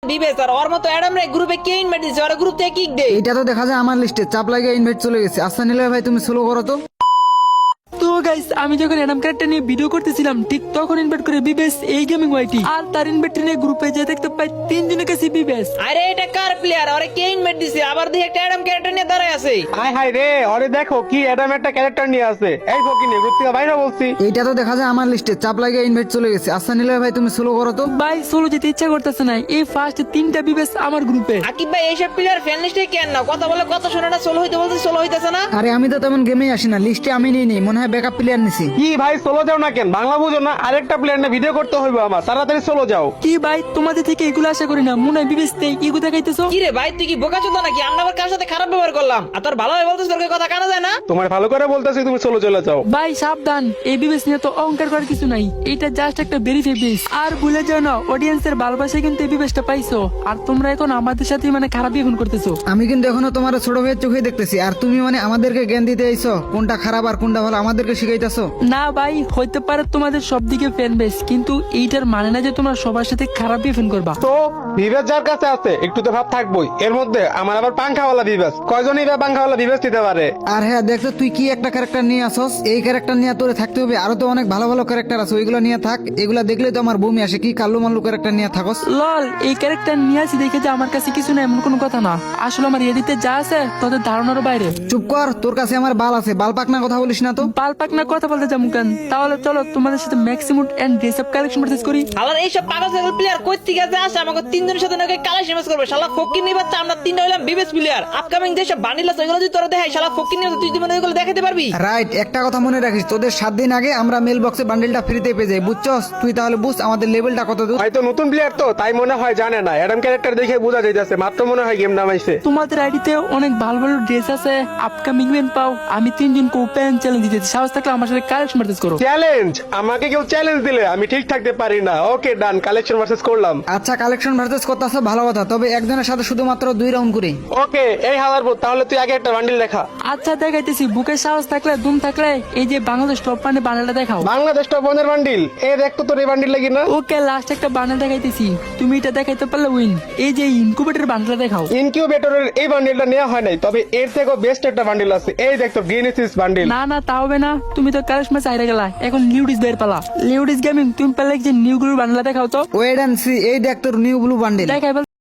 বিবেস আর ওর মতো অ্যাডাম রে গ্রুপে কে ইনভাইট দিছে ওর গ্রুপ থেকে কিক দে। এটা তো দেখা যায় আমার লিস্টে চাপ লাগিয়ে ইনভাইট চলে গেছে। আচ্ছা নিলয় ভাই তুমি স্লো করো তো। তো গাইস আমি যখন অ্যাডাম ক্যারেক্টার নিয়ে ভিডিও করতেছিলাম ঠিক তখন ইনভাইট করে বিবেস এই গেমিং ওয়াইটি আর তার ইনভাইট নিয়ে গ্রুপে যে দেখতে পাই তিনজনের কাছে বিবেস। আরে এটা কার প্লেয়ার ওরে কে ইনভাইট দিছে আবার দেখি একটা অ্যাডাম ক্যারেক্টার নিয়ে দাঁড়ায় আছে। হাই হাই রে ওরে দেখো কি অ্যাডাম একটা ক্যারেক্টার নিয়ে আছে। এই ফকিনি গ্রুপ থেকে বাইরে বলছি। এইটা তো দেখা যায় আমার লিস্টে চাপ লাগিয়ে ইনভাইট চলে গেছে। আচ্ছা নিলয় ভাই তুমি স্লো করো তো। ভাই সোলো যেতে ইচ্ছা করতেছে না, এই ফার্স্ট তিনটা বিবেস আমার গ্রুপে। আকিব ভাই এইসব প্লেয়ার ফ্যান লিস্টে কেন না কথা বলে কথা শোনে না সোলো হইতে বলতে সোলো হইতেছে না। আরে আমি তো তেমন গেমেই আসি না, লিস্টে আমি নিয়ে নিই, মনে হয় ব্যাকআপ প্লেয়ার নিছি। কি ভাই সোলো যাও না কেন? বাংলা বুঝো না? আরেকটা প্লেয়ার না ভিডিও করতে হইবে আমার, তাড়াতাড়ি সোলো যাও। কি ভাই তোমাদের থেকে এগুলো আশা করি না, মনে হয় বিবেস ইগো দেখাইতেছো। কি রে ভাই তুই কি বোকা চোদা নাকি? আমরা আবার কার সাথে খারাপ ব্যবহার করলাম? আর তোর ভালো বলতেছ তোর কথা কানা যায় না? তোমার ভালো করে বলতেছি তুমি সোলো চলে যাও। ভাই সাবধান, এই বিবেস নিয়ে তো অহংকার করার কিছু নাই, এটা জাস্ট একটা ভেরিফাই বেস। আর ভুলে যাও না অডিয়েন্সের ভালোবাসায় কিন্তু এই বিবেসটা পাইছো, আর তোমরা এখন আমাদের সাথে মানে খারাপ এখন করতেছো। আমি কিন্তু এখনো তোমার ছোট ভাইয়ের চোখে দেখতেছি, আর তুমি মানে আমাদেরকে জ্ঞান দিতে আইছো কোনটা খারাপ আর কোনটা ভালো আমাদেরকে শিখাইতেছো। না ভাই হইতে পারে তোমাদের সব দিকে ফ্যান বেস, কিন্তু এইটার মানে না যে তোমরা সবার সাথে খারাপ ফ্যান করবা। তো বিবেস যার কাছে আছে একটু তো ভাব থাকবোই। এর মধ্যে আমার আবার পাংখাওয়ালা বিবেস, কয়জনই বা পাংখাওয়ালা বিবেস দিতে পারে? আর হ্যাঁ দেখতো তুই কি একটা ক্যারেক্টার নিয়ে আসস, এই ক্যারেক্টার নিয়ে তোরে থাকতে হবে। আরো তো অনেক ভালো ভালো ক্যারেক্টার আছে, ওইগুলো নিয়ে থাক। এগুলা দেখলে তো আমার বমি আসে, কি কাল্লু মাল্লু ক্যারেক্টার নিয়ে থাকস। লল এই ক্যারেক্টার নিয়ে আসি দেখে যে আমার কাছে কিছু না এমন কোনো কথা না, আসলে আমার এডিতে যা আছে তোদের ধারণার বাইরে। চুপ কর, তোর কাছে আমার বাল আছে, বাল পাক না কথা বলিস না তো। পালপাক না কথা বলতে যাবো কেন? তাহলে চলো তোমাদের সাথে maximum and dress up collection purchase করি। আবার এইসব পাগল ছাগল প্লেয়ার কই থেকে যে আসে আমাকে তিনজনের সাথে নাকি কালেকশন ম্যাচ করবে? শালা ফকির নিয়ে বাচ্চা আমরা তিনটা হইলাম বিবেস প্লেয়ার। আপকামিং যে সব বান্ডিল আছে ওইগুলো যদি তোরা দেখাই শালা ফকির নিয়ে তুই জীবনে ওইগুলো দেখাতে পারবি? রাইট, একটা কথা মনে রাখিস, তোদের 7 দিন আগে আমরা মেল বক্সে বান্ডেলটা ফ্রিতে পেয়ে যাই, বুঝছস? তুই তাহলে বুঝ আমাদের লেভেলটা কত দূর। হয়তো নতুন প্লেয়ার তো তাই মনে হয় জানে না, অ্যাডাম ক্যারেক্টার দেখে বোঝা যাইতেছে মাত্র মনে হয় গেম নামাইছে। তোমাদের আইডিতে অনেক ভালো ভালো ড্রেস আছে, আপকামিং ইভেন্ট পাও। আমি তিনজনকে ওপেন চ্যালেঞ্জ দিতেছি, সাহস থাকলে আমার সাথে কালেকশন পারচেজ করো। চ্যালেঞ্জ? আমাকে কেউ চ্যালেঞ্জ দিলে আমি ঠিক থাকতে পারি না। ওকে ডান, কালেকশন ভার্সেস করলাম। আচ্ছা কালেকশন ভার্সেস করতেছো ভালো কথা, তবে একজনের সাথে শুধুমাত্র 2 রাউন্ড করে। ওকে এই হাজারপুর, তাহলে তুই আগে একটা বান্ডিল দেখা। আচ্ছা দেখাইতেছি, বুকের সাহস থাকলে দুম থাকলে এই যে বাংলাদেশ টপ মানে বান্ডেলটা দেখাও। বাংলাদেশ টপ ওয়ানের বান্ডিল, এ দেখ তো তোর এই বান্ডিল লাগি না। ওকে লাস্ট একটা বান্ডেল দেখাইতেছি, তুমি এটা দেখাইতে পারলে উইন। এই যে ইনকুবেটর বান্ডেলটা দেখাও। ইনকিউবেটরের এই বান্ডিলটা নেওয়া হয় নাই, তবে এর থেকেও বেস্ট একটা বান্ডিল আছে। এই দেখ তো গ্রিনিসিস বান্ডিল। না না তা হবে না, তুমি তো কালেকশন ম্যাচ হাইরা গেলা, এখন লিউডিস বের পালা। লিউডিস গেমিং তুমি পারলে যে নিউ গ্রুপ বান্ডেলটা দেখাও তো। ওয়েট এন্ড সি, এই দেখ তোর নিউ ব্লু বান্ডেল। দেখাই